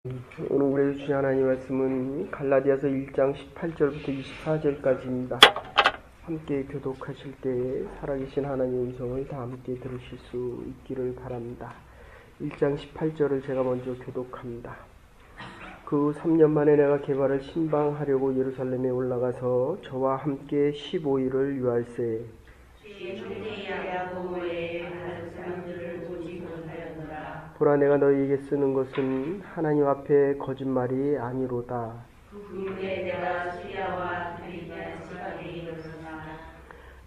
오늘 우리 주신 하나님 말씀은 갈라디아서 1장 18절부터 24절까지입니다. 함께 교독하실 때에 살아계신 하나님의 음성을 다 함께 들으실 수 있기를 바랍니다. 1장 18절을 제가 먼저 교독합니다. 그 3년 만에 내가 게바를 신방하려고 예루살렘에 올라가서 저와 함께 15일을 유할세. 보라, 내가 너희에게 쓰는 것은 하나님 앞에 거짓말이 아니로다.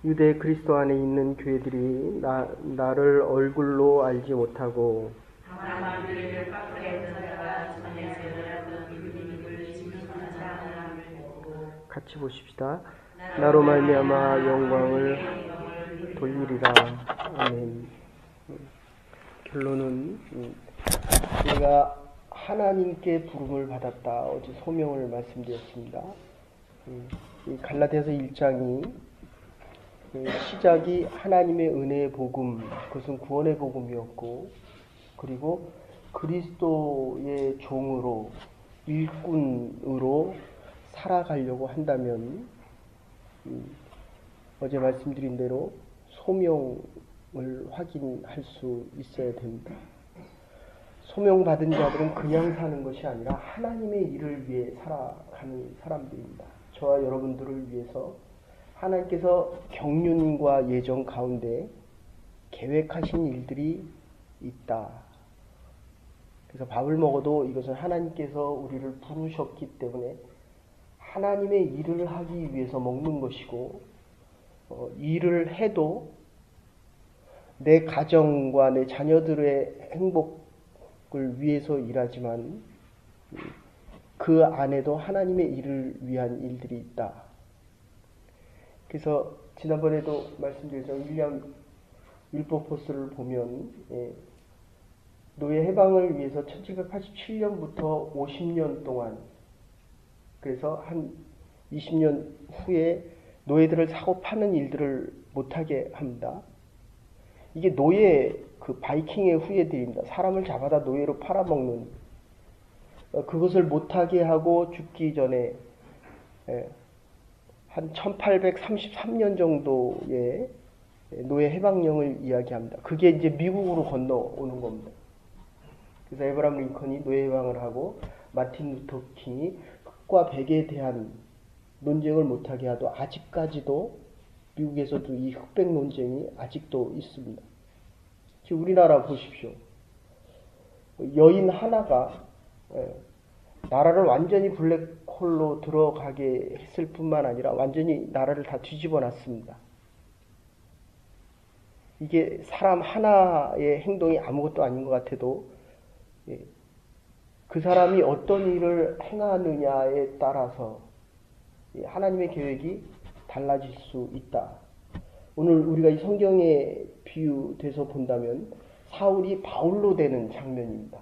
유대 그리스도 안에 있는 교회들이 나를 얼굴로 알지 못하고 같이 보십시다. 나로 말미암아 영광을 돌리리라. 아멘. 결론은 우리가 하나님께 부름을 받았다. 어제 소명을 말씀드렸습니다. 이 갈라디아서 1장이 시작이 하나님의 은혜의 복음, 그것은 구원의 복음이었고, 그리고 그리스도의 종으로, 일꾼으로 살아가려고 한다면 어제 말씀드린 대로 소명을 확인할 수 있어야 됩니다. 소명받은 자들은 그냥 사는 것이 아니라 하나님의 일을 위해 살아가는 사람들입니다. 저와 여러분들을 위해서 하나님께서 경륜과 예정 가운데 계획하신 일들이 있다. 그래서 밥을 먹어도 이것은 하나님께서 우리를 부르셨기 때문에 하나님의 일을 하기 위해서 먹는 것이고, 일을 해도 내 가정과 내 자녀들의 행복을 위해서 일하지만 그 안에도 하나님의 일을 위한 일들이 있다. 그래서 지난번에도 말씀드렸죠. 윌리엄 윌버포스를 보면 노예 해방을 위해서 1787년부터 50년 동안, 그래서 한 20년 후에 노예들을 사고 파는 일들을 못하게 합니다. 이게 노예, 그 바이킹의 후예들입니다. 사람을 잡아다 노예로 팔아먹는, 그것을 못하게 하고 죽기 전에 한 1833년 정도의 노예 해방령을 이야기합니다. 그게 이제 미국으로 건너오는 겁니다. 그래서 에브라함 링컨이 노예 해방을 하고 마틴 루터 킹이 흑과 백에 대한 논쟁을 못하게 하도 아직까지도 미국에서도 이 흑백 논쟁이 아직도 있습니다. 지금 우리나라 보십시오. 여인 하나가 나라를 완전히 블랙홀로 들어가게 했을 뿐만 아니라 완전히 나라를 다 뒤집어 놨습니다. 이게 사람 하나의 행동이 아무것도 아닌 것 같아도 그 사람이 어떤 일을 행하느냐에 따라서 하나님의 계획이 달라질 수 있다. 오늘 우리가 이 성경에 비유돼서 본다면 사울이 바울로 되는 장면입니다.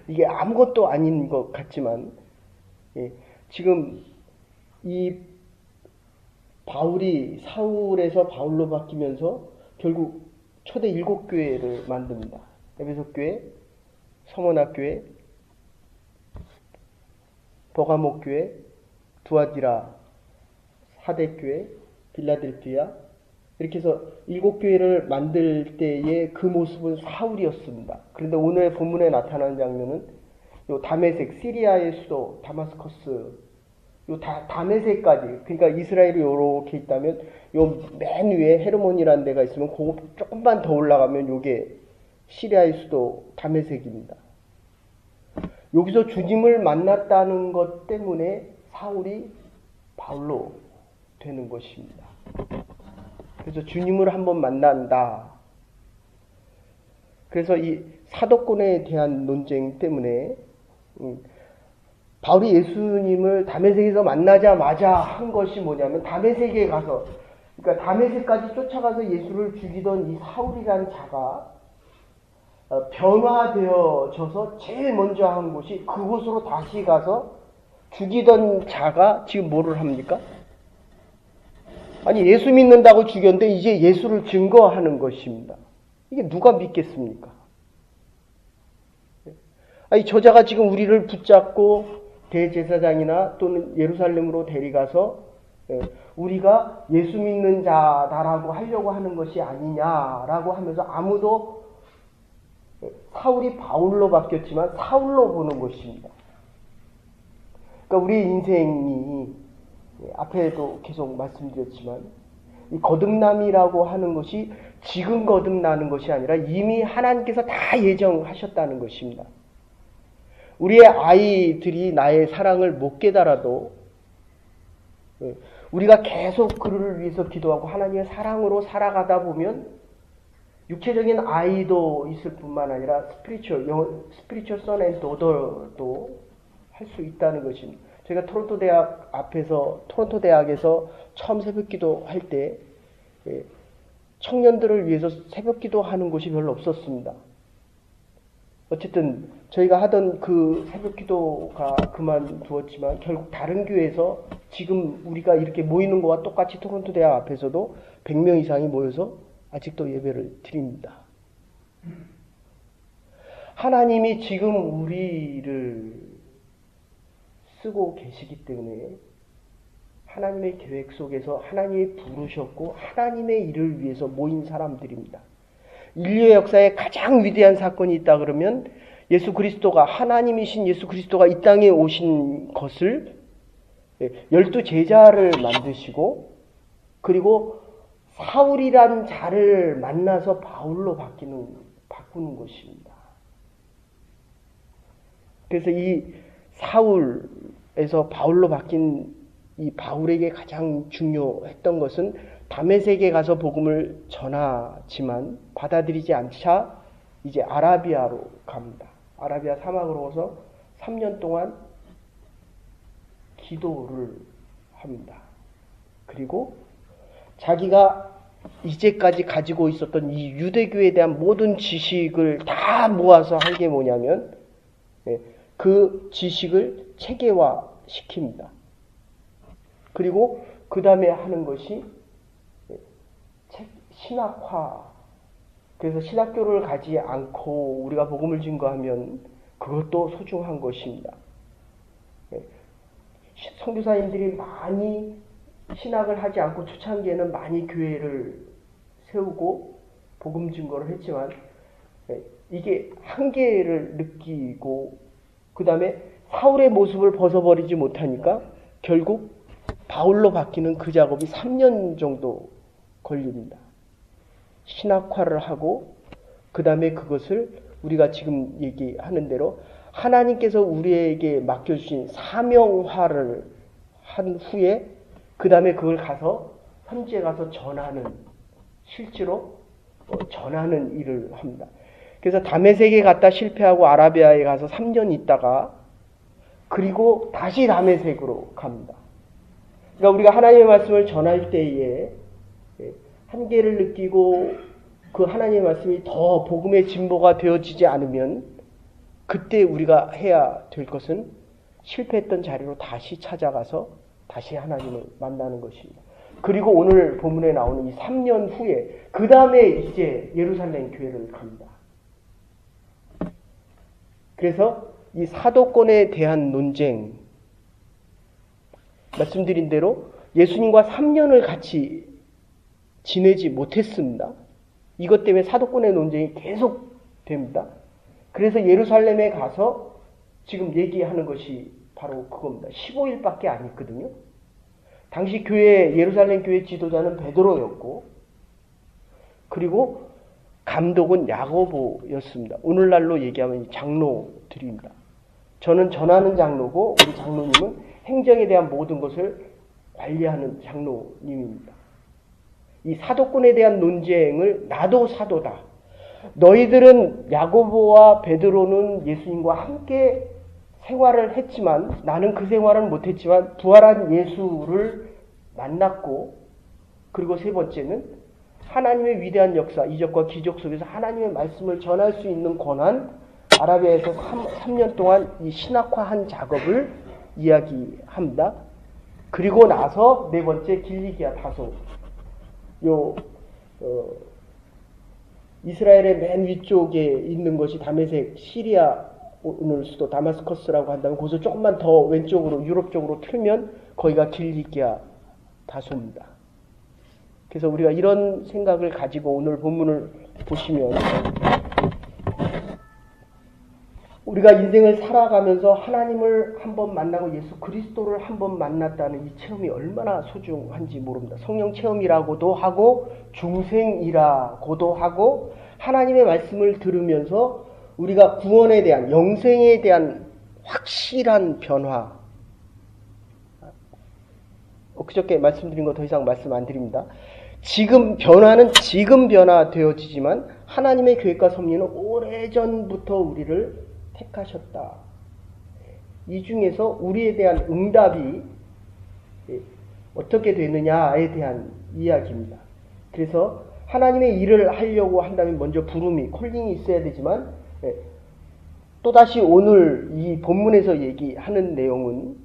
이게 아무것도 아닌 것 같지만 지금 이 바울이 사울에서 바울로 바뀌면서 결국 초대 7교회를 만듭니다. 에베소교회, 서머나교회, 버가모교회, 두아디라, 사대교회, 빌라델피아, 이렇게 해서 7교회를 만들 때의 그 모습은 사울이었습니다. 그런데 오늘의 본문에 나타나는 장면은 요 다메섹, 시리아의 수도 다마스커스, 요 다메섹까지, 그러니까 이스라엘이 요렇게 있다면 요 맨 위에 헤르몬이라는 데가 있으면 그거 조금만 더 올라가면 요게 시리아의 수도 다메섹입니다. 여기서 주님을 만났다는 것 때문에 사울이 바울로 되는 것입니다. 그래서 주님을 한번 만난다. 그래서 이 사도권에 대한 논쟁 때문에 바울이 예수님을 다메섹에서 만나자마자 한 것이 뭐냐면 다메섹에 가서, 그러니까 다메섹까지 쫓아가서 예수를 죽이던 이 사울이라는 자가 변화되어져서 제일 먼저 한 곳이 그곳으로 다시 가서 죽이던 자가 지금 뭐를 합니까? 아니, 예수 믿는다고 죽였는데 이제 예수를 증거하는 것입니다. 이게 누가 믿겠습니까? 아니, 저자가 지금 우리를 붙잡고 대제사장이나 또는 예루살렘으로 데려가서 우리가 예수 믿는 자다라고 하려고 하는 것이 아니냐라고 하면서 아무도 사울이 바울로 바뀌었지만 사울로 보는 것입니다. 그러니까 우리 인생이 앞에도 계속 말씀드렸지만 이 거듭남이라고 하는 것이 지금 거듭나는 것이 아니라 이미 하나님께서 다 예정하셨다는 것입니다. 우리의 아이들이 나의 사랑을 못 깨달아도 우리가 계속 그를 위해서 기도하고 하나님의 사랑으로 살아가다 보면 육체적인 아이도 있을 뿐만 아니라 스피리추얼 선 앤 도더도 할 수 있다는 것입니다. 제가 토론토 대학에서 처음 새벽기도 할 때 청년들을 위해서 새벽기도 하는 곳이 별로 없었습니다. 어쨌든 저희가 하던 그 새벽기도가 그만두었지만 결국 다른 교회에서 지금 우리가 이렇게 모이는 것과 똑같이 토론토 대학 앞에서도 100명 이상이 모여서 아직도 예배를 드립니다. 하나님이 지금 우리를 쓰고 계시기 때문에 하나님의 계획 속에서 하나님이 부르셨고 하나님의 일을 위해서 모인 사람들입니다. 인류의 역사에 가장 위대한 사건이 있다 그러면 예수 그리스도가 하나님이신 예수 그리스도가 이 땅에 오신 것을 12제자를 만드시고 그리고 사울이란 자를 만나서 바울로 바꾸는 것입니다. 그래서 이 사울에서 바울로 바뀐 이 바울에게 가장 중요했던 것은 다메섹에 가서 복음을 전하지만 받아들이지 않자 이제 아라비아로 갑니다. 아라비아 사막으로 가서 3년 동안 기도를 합니다. 그리고 자기가 이제까지 가지고 있었던 이 유대교에 대한 모든 지식을 다 모아서 한 게 뭐냐면 그 지식을 체계화 시킵니다. 그리고 그 다음에 하는 것이 신학화. 그래서 신학교를 가지 않고 우리가 복음을 증거하면 그것도 소중한 것입니다. 선교사님들이 많이 신학을 하지 않고 초창기에는 많이 교회를 세우고 복음 증거를 했지만 이게 한계를 느끼고 그 다음에 사울의 모습을 벗어버리지 못하니까 결국 바울로 바뀌는 그 작업이 3년 정도 걸립니다. 신학화를 하고 그 다음에 그것을 우리가 지금 얘기하는 대로 하나님께서 우리에게 맡겨주신 사명화를 한 후에 그 다음에 그걸 가서 현지에 가서 전하는 실제로 전하는 일을 합니다. 그래서 다메섹에 갔다 실패하고 아라비아에 가서 3년 있다가 그리고 다시 다메섹으로 갑니다. 그러니까 우리가 하나님의 말씀을 전할 때에 한계를 느끼고 그 하나님의 말씀이 더 복음의 진보가 되어지지 않으면 그때 우리가 해야 될 것은 실패했던 자리로 다시 찾아가서 다시 하나님을 만나는 것입니다. 그리고 오늘 본문에 나오는 이 3년 후에 그 다음에 이제 예루살렘 교회를 갑니다. 그래서 이 사도권에 대한 논쟁 말씀드린 대로 예수님과 3년을 같이 지내지 못했습니다. 이것 때문에 사도권의 논쟁이 계속됩니다. 그래서 예루살렘에 가서 지금 얘기하는 것이 바로 그겁니다. 15일밖에 안 있거든요. 당시 예루살렘 교회 지도자는 베드로였고 그리고 감독은 야고보였습니다. 오늘날로 얘기하면 장로들입니다. 저는 전하는 장로고 우리 장로님은 행정에 대한 모든 것을 관리하는 장로님입니다. 이 사도권에 대한 논쟁을 나도 사도다. 너희들은 야고보와 베드로는 예수님과 함께 생활을 했지만 나는 그 생활은 못했지만 부활한 예수를 만났고 그리고 세 번째는 하나님의 위대한 역사, 이적과 기적 속에서 하나님의 말씀을 전할 수 있는 권한 아라비아에서 3년 동안 이 신학화한 작업을 이야기합니다. 그리고 나서 네 번째 길리기아 다소 이스라엘의 맨 위쪽에 있는 것이 다메섹 시리아 오늘 수도 다마스커스라고 한다면 거기서 조금만 더 왼쪽으로 유럽 쪽으로 틀면 거기가 길리기아 다소입니다. 그래서 우리가 이런 생각을 가지고 오늘 본문을 보시면 우리가 인생을 살아가면서 하나님을 한번 만나고 예수 그리스도를 한번 만났다는 이 체험이 얼마나 소중한지 모릅니다. 성령 체험이라고도 하고 중생이라고도 하고 하나님의 말씀을 들으면서 우리가 구원에 대한 영생에 대한 확실한 변화. 그저께 말씀드린 거 더 이상 말씀 안 드립니다. 지금 변화는 지금 변화되어지지만 하나님의 계획과 섭리는 오래전부터 우리를 택하셨다. 이 중에서 우리에 대한 응답이 어떻게 되느냐에 대한 이야기입니다. 그래서 하나님의 일을 하려고 한다면 먼저 부름이, 콜링이 있어야 되지만 또다시 오늘 이 본문에서 얘기하는 내용은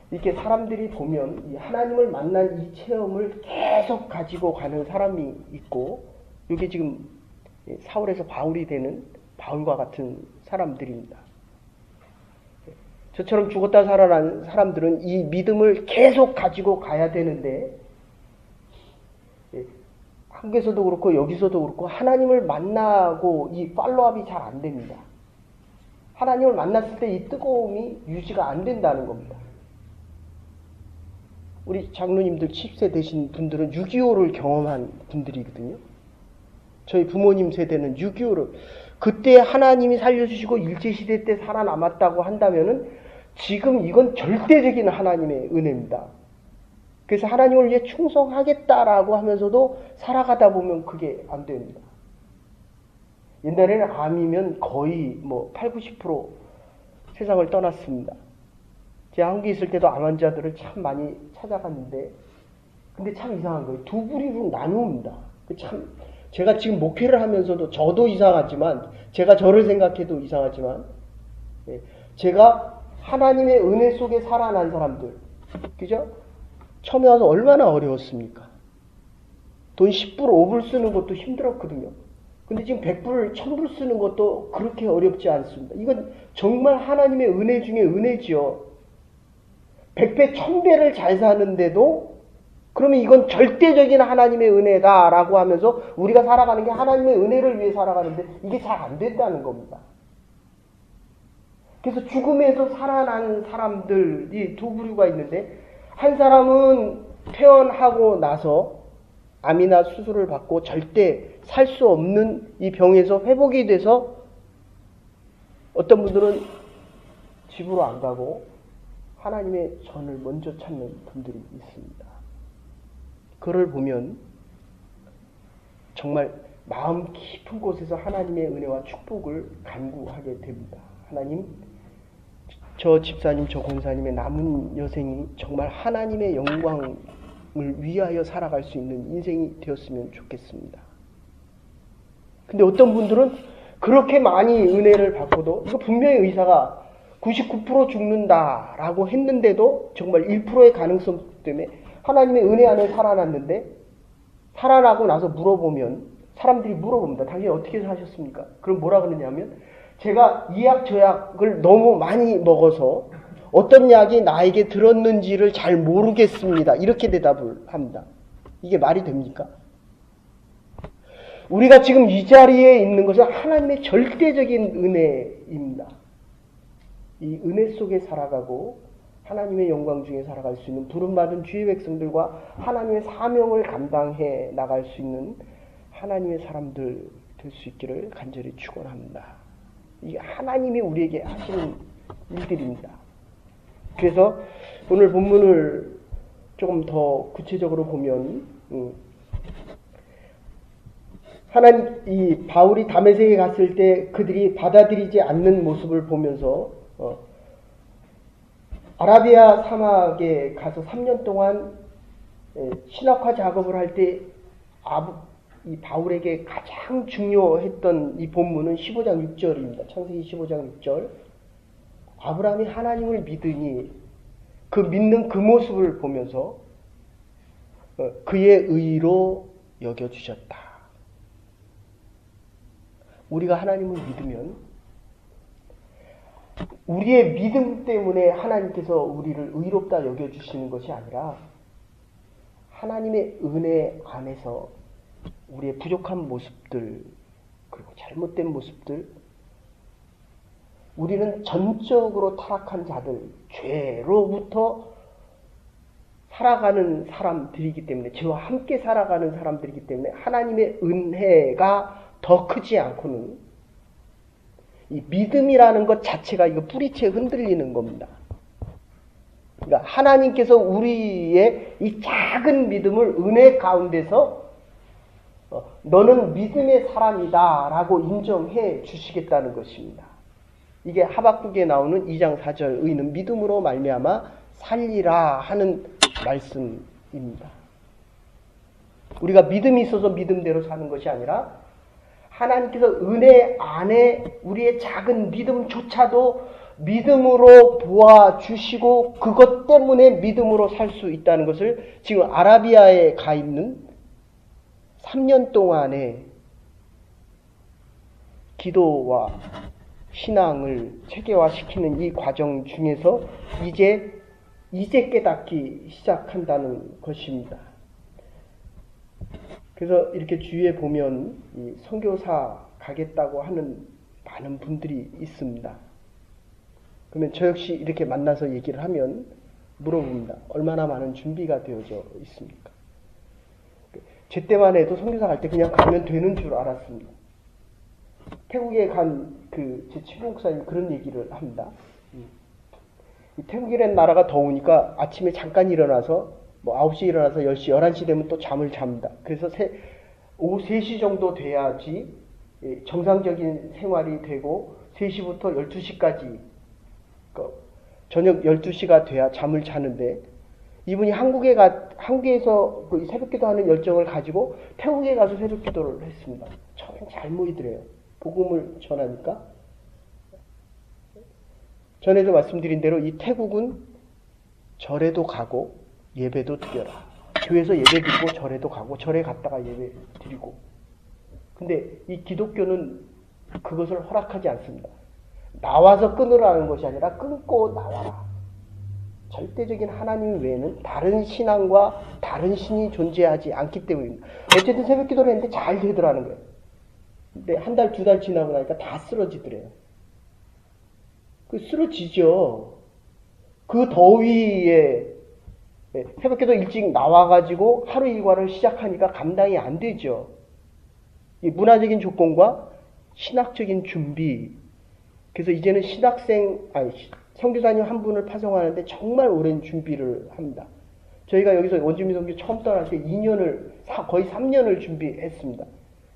이렇게 사람들이 보면 이 하나님을 만난 이 체험을 계속 가지고 가는 사람이 있고 이게 지금 사울에서 바울이 되는 바울과 같은 사람들입니다. 저처럼 죽었다 살아난 사람들은 이 믿음을 계속 가지고 가야 되는데 한국에서도 그렇고 여기서도 그렇고 하나님을 만나고 이 팔로업이 잘 안 됩니다. 하나님을 만났을 때 이 뜨거움이 유지가 안 된다는 겁니다. 우리 장로님들 10세 되신 분들은 6.25를 경험한 분들이거든요. 저희 부모님 세대는 6.25를 그때 하나님이 살려주시고 일제시대 때 살아남았다고 한다면은 지금 이건 절대적인 하나님의 은혜입니다. 그래서 하나님을 위해 충성하겠다라고 하면서도 살아가다 보면 그게 안 됩니다. 옛날에는 암이면 거의 8, 90% 세상을 떠났습니다. 제가 한국에 있을 때도 암 환자들을 참 많이 찾아갔는데 근데 참 이상한 거예요. 두 부류로 나눕니다. 참 제가 지금 목회를 하면서도 저도 이상하지만 제가 저를 생각해도 이상하지만 제가 하나님의 은혜 속에 살아난 사람들 그죠? 처음에 와서 얼마나 어려웠습니까? 돈 10불, 5불 쓰는 것도 힘들었거든요. 근데 지금 100불, 1000불 쓰는 것도 그렇게 어렵지 않습니다. 이건 정말 하나님의 은혜 중에 은혜지요. 100배, 1000배를 잘 사는데도 그러면 이건 절대적인 하나님의 은혜다라고 하면서 우리가 살아가는 게 하나님의 은혜를 위해 살아가는데 이게 잘 안 된다는 겁니다. 그래서 죽음에서 살아난 사람들이 두 부류가 있는데 한 사람은 퇴원하고 나서 암이나 수술을 받고 절대 살 수 없는 이 병에서 회복이 돼서 어떤 분들은 집으로 안 가고 하나님의 전을 먼저 찾는 분들이 있습니다. 그를 보면 정말 마음 깊은 곳에서 하나님의 은혜와 축복을 간구하게 됩니다. 하나님, 저 집사님, 저 권사님의 남은 여생이 정말 하나님의 영광을 위하여 살아갈 수 있는 인생이 되었으면 좋겠습니다. 근데 어떤 분들은 그렇게 많이 은혜를 받고도 이거 분명히 의사가 99% 죽는다라고 했는데도 정말 1%의 가능성 때문에 하나님의 은혜 안에 살아났는데 살아나고 나서 물어보면 사람들이 물어봅니다. 당신이 어떻게 사셨습니까? 그럼 뭐라 그러냐면 제가 이 약 저 약을 너무 많이 먹어서 어떤 약이 나에게 들었는지를 잘 모르겠습니다. 이렇게 대답을 합니다. 이게 말이 됩니까? 우리가 지금 이 자리에 있는 것은 하나님의 절대적인 은혜입니다. 이 은혜 속에 살아가고 하나님의 영광 중에 살아갈 수 있는 부름받은 주의 백성들과 하나님의 사명을 감당해 나갈 수 있는 하나님의 사람들 될 수 있기를 간절히 축원합니다. 이게 하나님이 우리에게 하시는 일들입니다. 그래서 오늘 본문을 조금 더 구체적으로 보면 하나님 이 바울이 다메섹에 갔을 때 그들이 받아들이지 않는 모습을 보면서 아라비아 사막에 가서 3년 동안 신학화 작업을 할 때 이 바울에게 가장 중요했던 이 본문은 15장 6절입니다. 창세기 15장 6절. 아브라함이 하나님을 믿으니 그 믿는 그 모습을 보면서 그의 의로 여겨주셨다. 우리가 하나님을 믿으면 우리의 믿음 때문에 하나님께서 우리를 의롭다 여겨주시는 것이 아니라 하나님의 은혜 안에서 우리의 부족한 모습들, 그리고 잘못된 모습들, 우리는 전적으로 타락한 자들, 죄로부터 살아가는 사람들이기 때문에, 죄와 함께 살아가는 사람들이기 때문에 하나님의 은혜가 더 크지 않고는 이 믿음이라는 것 자체가 이거 뿌리채 흔들리는 겁니다. 그러니까 하나님께서 우리의 이 작은 믿음을 은혜 가운데서 너는 믿음의 사람이다 라고 인정해 주시겠다는 것입니다. 이게 하박국에 나오는 2장 4절 의는 믿음으로 말미암아 살리라 하는 말씀입니다. 우리가 믿음이 있어서 믿음대로 사는 것이 아니라 하나님께서 은혜 안에 우리의 작은 믿음조차도 믿음으로 보아주시고 그것 때문에 믿음으로 살 수 있다는 것을 지금 아라비아에 가 있는 3년 동안의 기도와 신앙을 체계화시키는 이 과정 중에서 이제 깨닫기 시작한다는 것입니다. 그래서 이렇게 주위에 보면 이 선교사 가겠다고 하는 많은 분들이 있습니다. 그러면 저 역시 이렇게 만나서 얘기를 하면 물어봅니다. 얼마나 많은 준비가 되어져 있습니까? 제 때만 해도 선교사 갈 때 그냥 가면 되는 줄 알았습니다. 태국에 간 제 친구 목사님 그런 얘기를 합니다. 태국이라는 나라가 더우니까 아침에 잠깐 일어나서 뭐 9시에 일어나서 10시, 11시 되면 또 잠을 잡니다. 그래서 오후 3시 정도 돼야지 정상적인 생활이 되고 3시부터 12시까지 저녁 12시가 돼야 잠을 자는데 이분이 한국에서 새벽기도 하는 열정을 가지고 태국에 가서 새벽기도를 했습니다. 처음엔 잘 모이더래요. 복음을 전하니까. 전에도 말씀드린 대로 이 태국은 절에도 가고 예배도 드려라. 교회에서 예배 드리고 절에도 가고 절에 갔다가 예배 드리고. 근데 이 기독교는 그것을 허락하지 않습니다. 나와서 끊으라는 것이 아니라 끊고 나와라. 절대적인 하나님 외에는 다른 신앙과 다른 신이 존재하지 않기 때문입니다. 어쨌든 새벽 기도를 했는데 잘 되더라는 거예요. 근데 한 달, 2달 지나고 나니까 다 쓰러지더래요. 쓰러지죠. 그 더위에 새벽 기도 일찍 나와가지고 하루 일과를 시작하니까 감당이 안 되죠. 이 문화적인 조건과 신학적인 준비. 그래서 이제는 선교사님 한 분을 파송하는데 정말 오랜 준비를 합니다. 저희가 여기서 원주민 선교 처음 떠날 때 2년을, 거의 3년을 준비했습니다.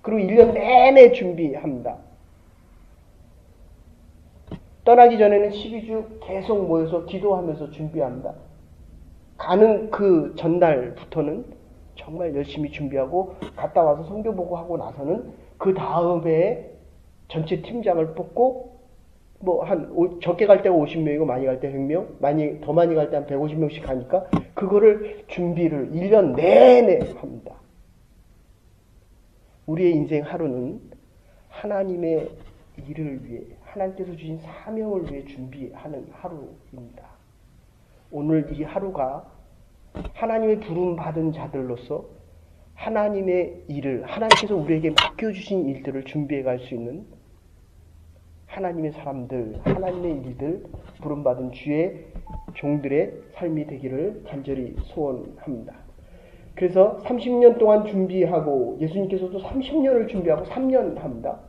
그리고 1년 내내 준비합니다. 떠나기 전에는 12주 계속 모여서 기도하면서 준비합니다. 가는 그 전날부터는 정말 열심히 준비하고 갔다 와서 선교 보고 하고 나서는 그 다음에 전체 팀장을 뽑고 적게 갈 때가 50명이고 많이 갈 때 100명, 더 많이 갈 때 한 150명씩 가니까 그거를 준비를 1년 내내 합니다. 우리의 인생 하루는 하나님의 일을 위해, 하나님께서 주신 사명을 위해 준비하는 하루입니다. 오늘 이 하루가 하나님의 부름받은 자들로서 하나님의 일을, 하나님께서 우리에게 맡겨주신 일들을 준비해 갈 수 있는 하나님의 사람들, 하나님의 일들, 부름받은 주의 종들의 삶이 되기를 간절히 소원합니다. 그래서 30년 동안 준비하고 예수님께서도 30년을 준비하고 3년 합니다.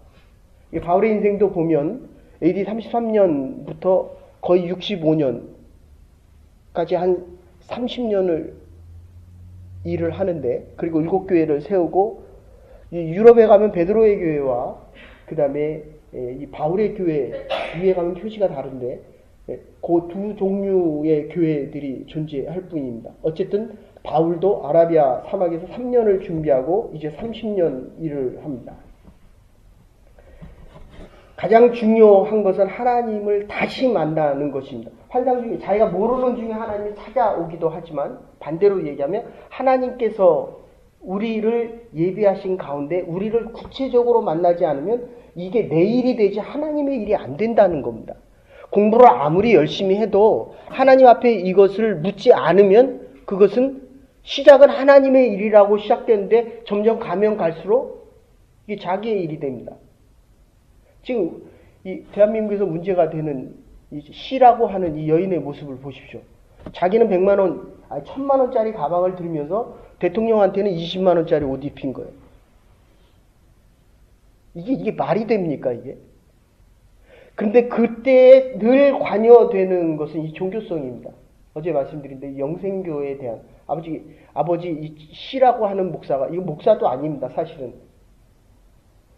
바울의 인생도 보면 AD 33년부터 거의 65년까지 한 30년을 일을 하는데, 그리고 7교회를 세우고 유럽에 가면 베드로의 교회와 그 다음에 이 바울의 교회 위에 가면 표시가 다른데 그 두 종류의 교회들이 존재할 뿐입니다. 어쨌든 바울도 아라비아 사막에서 3년을 준비하고 이제 30년 일을 합니다. 가장 중요한 것은 하나님을 다시 만나는 것입니다. 환상 중에 자기가 모르는 중에 하나님이 찾아오기도 하지만 반대로 얘기하면 하나님께서 우리를 예비하신 가운데 우리를 구체적으로 만나지 않으면 이게 내 일이 되지 하나님의 일이 안 된다는 겁니다. 공부를 아무리 열심히 해도 하나님 앞에 이것을 묻지 않으면 그것은 시작은 하나님의 일이라고 시작되는데 점점 가면 갈수록 이게 자기의 일이 됩니다. 지금 이 대한민국에서 문제가 되는 이 C라고 하는 이 여인의 모습을 보십시오. 자기는 100만 원, 아니 1000만 원짜리 가방을 들면서 대통령한테는 20만 원짜리 옷 입힌 거예요. 이게 말이 됩니까, 이게? 그런데 그때 늘 관여되는 것은 이 종교성입니다. 어제 말씀드린 대로 영생교회에 대한 아버지 이 C라고 하는 목사가, 이거 목사도 아닙니다, 사실은.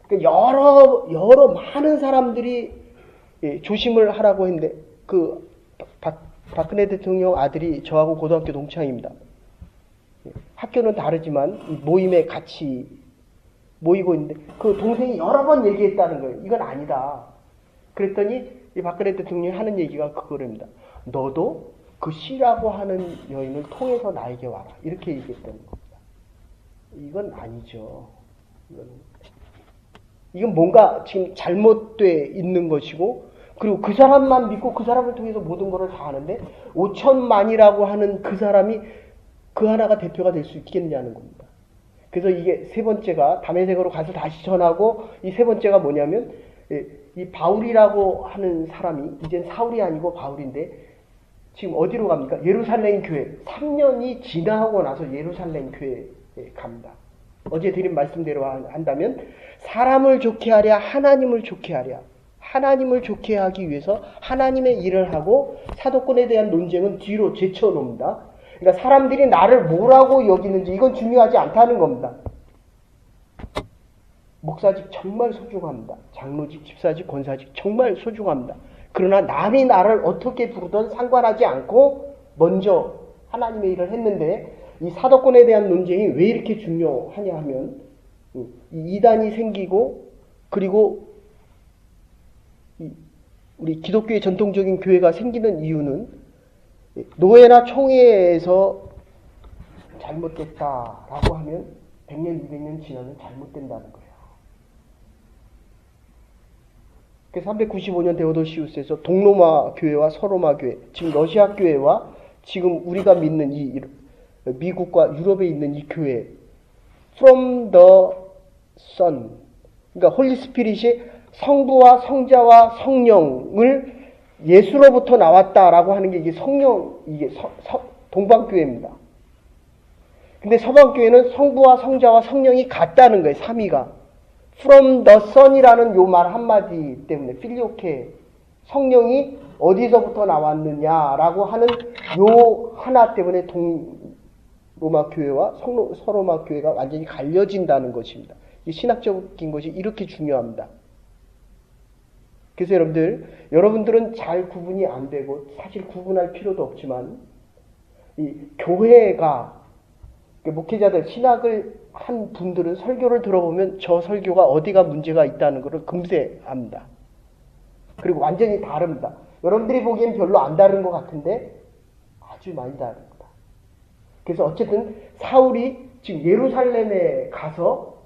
그러니까 여러 많은 사람들이 조심을 하라고 했는데, 박근혜 대통령 아들이 저하고 고등학교 동창입니다. 학교는 다르지만 모임에 같이 모이고 있는데 그 동생이 여러 번 얘기했다는 거예요. 이건 아니다. 그랬더니 이 박근혜 대통령이 하는 얘기가 그거랍니다. 너도 그 C라고 하는 여인을 통해서 나에게 와라. 이렇게 얘기했다는 겁니다. 이건 아니죠. 이건 뭔가 지금 잘못돼 있는 것이고, 그리고 그 사람만 믿고 그 사람을 통해서 모든 것을 다 하는데 5천만이라고 하는 그 사람이 그 하나가 대표가 될 수 있겠느냐는 겁니다. 그래서 이게 세 번째가 담에색으로 가서 다시 전하고, 이 세 번째가 뭐냐면 이 바울이라고 하는 사람이 이젠 사울이 아니고 바울인데 지금 어디로 갑니까? 예루살렘 교회. 3년이 지나고 나서 예루살렘 교회에 갑니다. 어제 드린 말씀대로 한다면 사람을 좋게 하랴 하나님을 좋게 하랴. 하나님을 좋게 하기 위해서 하나님의 일을 하고 사도권에 대한 논쟁은 뒤로 제쳐놓습니다. 그러니까 사람들이 나를 뭐라고 여기는지 이건 중요하지 않다는 겁니다. 목사직 정말 소중합니다. 장로직, 집사직, 권사직 정말 소중합니다. 그러나 남이 나를 어떻게 부르든 상관하지 않고 먼저 하나님의 일을 했는데, 이 사도권에 대한 논쟁이 왜 이렇게 중요하냐 하면 이 이단이 생기고, 그리고 우리 기독교의 전통적인 교회가 생기는 이유는 노예나 총회에서 잘못됐다라고 하면 100년, 200년 지나면 잘못된다는 거예요. 그래서 395년 데오도시우스에서 동로마 교회와 서로마 교회, 지금 러시아 교회와 지금 우리가 믿는 이 미국과 유럽에 있는 이 교회, from the Son, 그러니까 홀리 스피릿이 성부와 성자와 성령을 예수로부터 나왔다라고 하는 게 이게 성령, 이게 동방교회입니다. 근데 서방교회는 성부와 성자와 성령이 같다는 거예요, 삼위가. from the Son이라는 요 말 한마디 때문에, 필리오케, 성령이 어디서부터 나왔느냐라고 하는 요 하나 때문에 동로마 교회와 서로마 교회가 완전히 갈려진다는 것입니다. 이 신학적인 것이 이렇게 중요합니다. 그래서 여러분들은 잘 구분이 안 되고 사실 구분할 필요도 없지만, 이 교회가, 목회자들, 신학을 한 분들은 설교를 들어보면 저 설교가 어디가 문제가 있다는 것을 금세 압니다. 그리고 완전히 다릅니다. 여러분들이 보기엔 별로 안 다른 것 같은데 아주 많이 다릅니다. 그래서 어쨌든 사울이 지금 예루살렘에 가서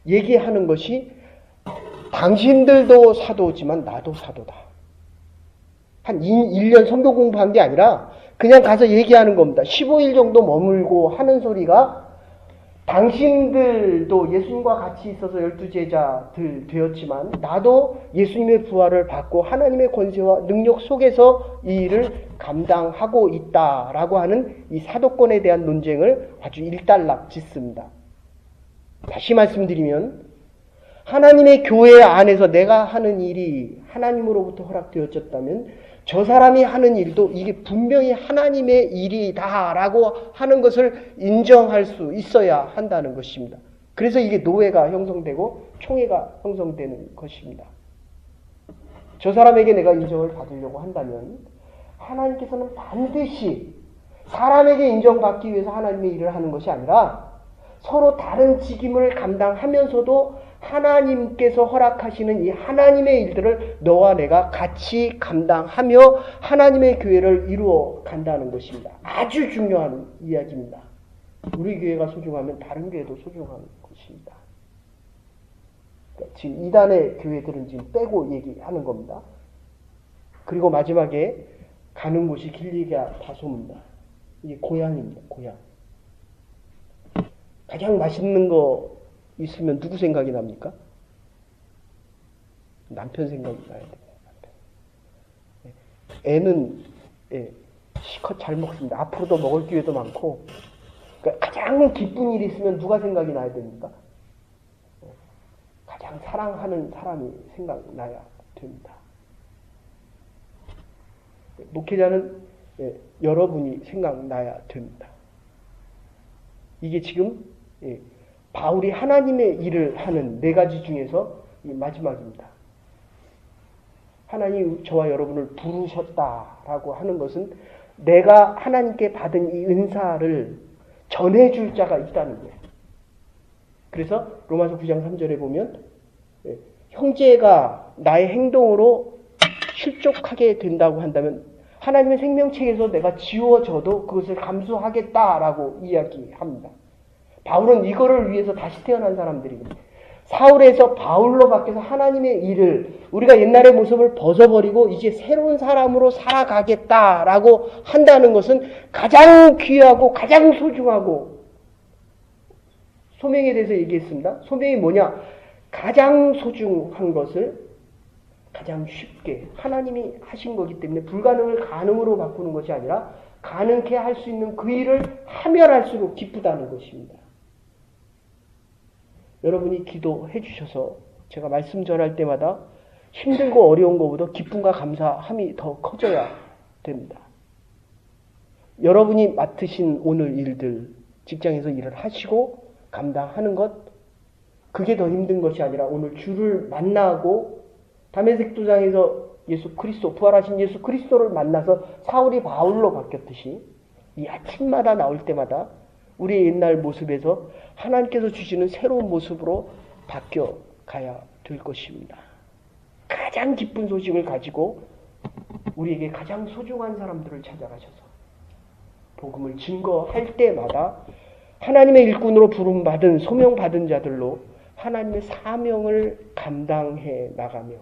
얘기하는 것이, 당신들도 사도지만 나도 사도다. 한 1년 선교 공부한 게 아니라 그냥 가서 얘기하는 겁니다. 15일 정도 머물고 하는 소리가, 당신들도 예수님과 같이 있어서 12제자들 되었지만 나도 예수님의 부활을 받고 하나님의 권세와 능력 속에서 이 일을 감당하고 있다라고 하는 이 사도권에 대한 논쟁을 아주 일단락 짓습니다. 다시 말씀드리면, 하나님의 교회 안에서 내가 하는 일이 하나님으로부터 허락되어졌다면 저 사람이 하는 일도 이게 분명히 하나님의 일이다라고 하는 것을 인정할 수 있어야 한다는 것입니다. 그래서 이게 노예가 형성되고 총회가 형성되는 것입니다. 저 사람에게 내가 인정을 받으려고 한다면 하나님께서는 반드시 사람에게 인정받기 위해서 하나님의 일을 하는 것이 아니라 서로 다른 직임을 감당하면서도 하나님께서 허락하시는 이 하나님의 일들을 너와 내가 같이 감당하며 하나님의 교회를 이루어 간다는 것입니다. 아주 중요한 이야기입니다. 우리 교회가 소중하면 다른 교회도 소중한 것입니다. 그러니까 지금 이단의 교회들은 지금 빼고 얘기하는 겁니다. 그리고 마지막에 가는 곳이 길리가 다 소문나. 이게 고향입니다. 고향. 가장 맛있는 거 있으면 누구 생각이 납니까? 남편 생각이 나야 돼요. 애는 실컷 잘 먹습니다. 앞으로도 먹을 기회도 많고. 그러니까 가장 기쁜 일이 있으면 누가 생각이 나야 됩니까? 가장 사랑하는 사람이 생각나야 됩니다. 목회자는 여러분이 생각나야 됩니다. 이게 지금 바울이 하나님의 일을 하는 4가지 중에서 마지막입니다. 하나님이 저와 여러분을 부르셨다라고 하는 것은 내가 하나님께 받은 이 은사를 전해줄 자가 있다는 거예요. 그래서 로마서 9장 3절에 보면 형제가 나의 행동으로 실족하게 된다고 한다면 하나님의 생명책에서 내가 지워져도 그것을 감수하겠다라고 이야기합니다. 바울은 이거를 위해서 다시 태어난 사람들입니다. 사울에서 바울로 바뀌어서 하나님의 일을 우리가 옛날의 모습을 벗어버리고 이제 새로운 사람으로 살아가겠다라고 한다는 것은 가장 귀하고 가장 소중하고 소명에 대해서 얘기했습니다. 소명이 뭐냐? 가장 소중한 것을 가장 쉽게 하나님이 하신 거기 때문에 불가능을 가능으로 바꾸는 것이 아니라 가능케 할 수 있는 그 일을 하면 할수록 기쁘다는 것입니다. 여러분이 기도해 주셔서 제가 말씀 전할 때마다 힘들고 어려운 것보다 기쁨과 감사함이 더 커져야 됩니다. 여러분이 맡으신 오늘 일들, 직장에서 일을 하시고 감당하는 것, 그게 더 힘든 것이 아니라 오늘 주를 만나고 다메섹 도상에서 예수 그리스도, 부활하신 예수 그리스도를 만나서 사울이 바울로 바뀌었듯이 이 아침마다 나올 때마다 우리의 옛날 모습에서 하나님께서 주시는 새로운 모습으로 바뀌어 가야 될 것입니다. 가장 기쁜 소식을 가지고 우리에게 가장 소중한 사람들을 찾아가셔서 복음을 증거할 때마다 하나님의 일꾼으로 부름받은 소명받은 자들로 하나님의 사명을 감당해 나가며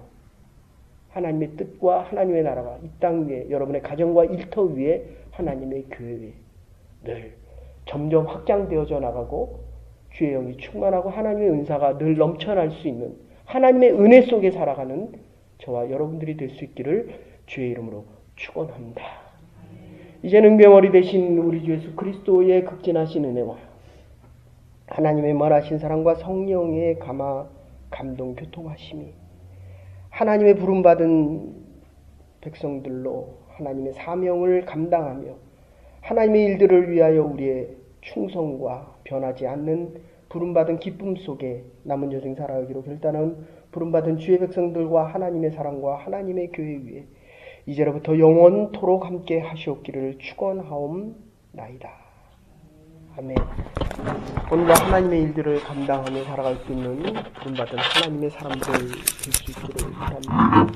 하나님의 뜻과 하나님의 나라가 이 땅 위에 여러분의 가정과 일터 위에 하나님의 교회에 늘 점점 확장되어져 나가고 주의 영이 충만하고 하나님의 은사가 늘 넘쳐날 수 있는 하나님의 은혜 속에 살아가는 저와 여러분들이 될 수 있기를 주의 이름으로 축원합니다. 이제는 명월이 되신 우리 주 예수 그리스도의 극진하신 은혜와 하나님의 원하신 사랑과 성령의 감동 교통하심이 하나님의 부름받은 백성들로 하나님의 사명을 감당하며 하나님의 일들을 위하여 우리의 충성과 변하지 않는 부름받은 기쁨 속에 남은 여생 살아가기로 결단한 부름받은 주의 백성들과 하나님의 사랑과 하나님의 교회 위에 이제로부터 영원토록 함께 하시옵기를 축원하옵나이다. 아멘. 오늘도 하나님의 일들을 감당하며 살아갈 수 있는 부름받은 하나님의 사람들 될 수 있기를 바랍니다.